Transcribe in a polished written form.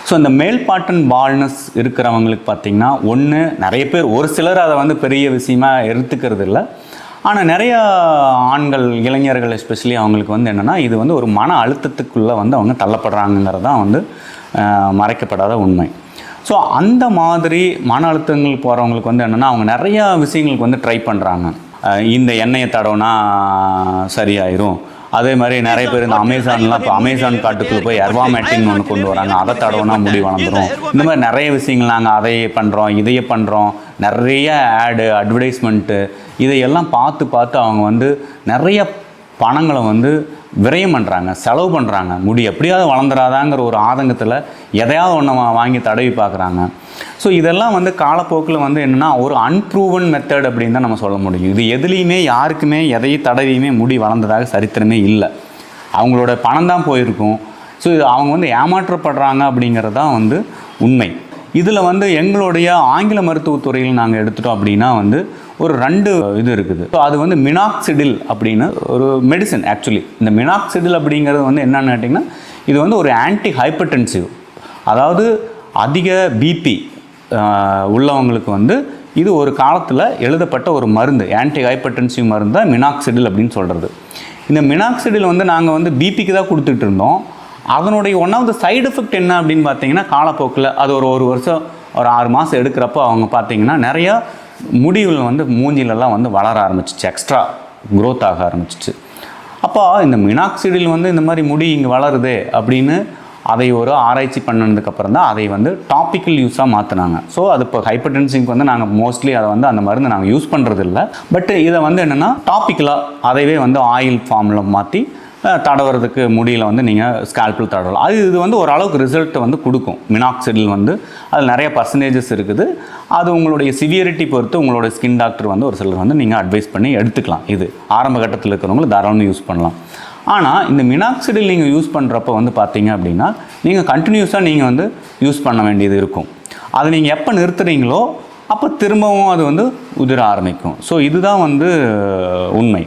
So இந்த மேல்பாட்டன் baldness இருக்கிறவங்களுக்கு பார்த்திங்கன்னா ஒன்று நிறைய பேர் ஒரு சிலர் அதை வந்து பெரிய விஷயமா எடுத்துக்கிறது இல்லை. ஆனால் நிறைய ஆண்கள் இளைஞர்கள் எஸ்பெஷலி அவங்களுக்கு வந்து என்னென்னா இது வந்து ஒரு மன அழுத்தத்துக்குள்ளே வந்து அவங்க தள்ளப்படுறாங்கிறது தான் வந்து மறைக்கப்படாத உண்மை. ஸோ அந்த மாதிரி மன அழுத்தங்கள் போகிறவங்களுக்கு வந்து என்னென்னா அவங்க நிறையா விஷயங்களுக்கு வந்து ட்ரை பண்ணுறாங்க. இந்த எண்ணெயை தடவுனா சரியாயிரும். அதே மாதிரி நிறைய பேர் இந்த அமேசான்லாம் இப்போ அமேசான் காட்டுக்குள்ளே போய் எர்வாமேட்டின்னு ஒன்று கொண்டு வராங்க, அதை தடவுனா முடி வளர்ந்துடும். இந்த மாதிரி நிறைய விஷயங்கள் நாங்கள் அதையே பண்ணுறோம் இதையே பண்ணுறோம், நிறைய ஆடு அட்வர்டைஸ்மெண்ட்டு இதையெல்லாம் பார்த்து அவங்க வந்து நிறைய பணங்களை வந்து விரயம் பண்ணுறாங்க, செலவு பண்ணுறாங்க. முடி எப்படியாவது வளர்ந்துடாதாங்கிற ஒரு ஆதங்கத்தில் எதையாவது ஒன்று வாங்கி தடவி பார்க்குறாங்க. ஸோ இதெல்லாம் வந்து காலப்போக்கில் வந்து என்னென்னா ஒரு அன்ப்ரூவன் மெத்தட் அப்படின்னு தான் நம்ம சொல்ல முடியும். இது எதுலேயுமே யாருக்குமே எதையும் தடவியுமே முடி வளர்ந்ததாக சரித்திரமே இல்லை. அவங்களோட பணம் தான் போயிருக்கும். ஸோ இது அவங்க வந்து ஏமாற்றப்படுறாங்க அப்படிங்கிறது தான் வந்து உண்மை. இதில் வந்து எங்களுடைய ஆங்கில மருத்துவத்துறையில் நாங்கள் எடுத்துட்டோம் அப்படின்னா வந்து ஒரு 2 இது இருக்குது. ஸோ அது வந்து மினாக்சிடில் அப்படின்னு ஒரு மெடிசன். ஆக்சுவலி இந்த மினாக்சிடில் அப்படிங்கிறது வந்து என்னென்னு கேட்டிங்கன்னா இது வந்து ஒரு ஆன்டி ஹைப்பர்டென்சிவ், அதாவது அதிக பிபி உள்ளவங்களுக்கு வந்து இது ஒரு காலத்தில் எழுதப்பட்ட ஒரு மருந்து, ஆன்டி ஹைப்பர்டென்சிவ் மருந்து தான் மினாக்சிடில் அப்படின்னு சொல்கிறது. இந்த மினாக்சிடில் வந்து நாங்கள் வந்து பிபிக்கு தான் கொடுத்துட்டு இருந்தோம். அதனுடைய one of the side effect என்ன அப்படின்னு பார்த்தீங்கன்னா காலப்போக்கில் அது ஒரு வருஷம் ஒரு 6 மாதம் எடுக்கிறப்போ அவங்க பார்த்தீங்கன்னா நிறையா முடிவுகள் வந்து மூஞ்சிலெல்லாம் வந்து வளர ஆரம்பிச்சிச்சு, எக்ஸ்ட்ரா க்ரோத் ஆக ஆரம்பிச்சிச்சு. அப்போ இந்த மினாக்சிடில் வந்து இந்த மாதிரி முடி இங்கே வளருது அப்படின்னு அதை ஒரு ஆராய்ச்சி பண்ணதுக்கப்புறம் தான் அதை வந்து டாப்பிக்கல் யூஸாக மாற்றினாங்க. ஸோ அது இப்போ ஹைப்பர்டென்சிவ்க்கு வந்து நாங்கள் மோஸ்ட்லி அதை வந்து அந்த மருந்து நாங்கள் யூஸ் பண்ணுறது இல்லை. பட் இதை வந்து என்னென்னா டாப்பிக்கலாக அதைவே வந்து ஆயில் ஃபார்மில் மாற்றி தடவுறதுக்கு முடியல வந்து நீங்கள் ஸ்கால்பில் தடவலாம். இது வந்து ஓரளவுக்கு ரிசல்ட்டை வந்து கொடுக்கும். மினாக்சிடில் வந்து அதில் நிறைய பர்சன்டேஜஸ் இருக்குது. அது உங்களுடைய சிவியரிட்டி பொறுத்து உங்களோட ஸ்கின் டாக்டர் வந்து ஒரு சிலர் வந்து நீங்கள் அட்வைஸ் பண்ணி எடுத்துக்கலாம். இது ஆரம்ப கட்டத்தில் இருக்கிறவங்களும் தாராளமாக யூஸ் பண்ணலாம். ஆனால் இந்த மினாக்சிடில் நீங்கள் யூஸ் பண்ணுறப்போ வந்து பார்த்தீங்க அப்படின்னா நீங்கள் கண்டினியூஸாக நீங்கள் வந்து யூஸ் பண்ண வேண்டியது இருக்கும். அதை நீங்கள் எப்போ நிறுத்துறீங்களோ அப்போ திரும்பவும் அது வந்து உதிர ஆரம்பிக்கும். ஸோ இதுதான் வந்து உண்மை.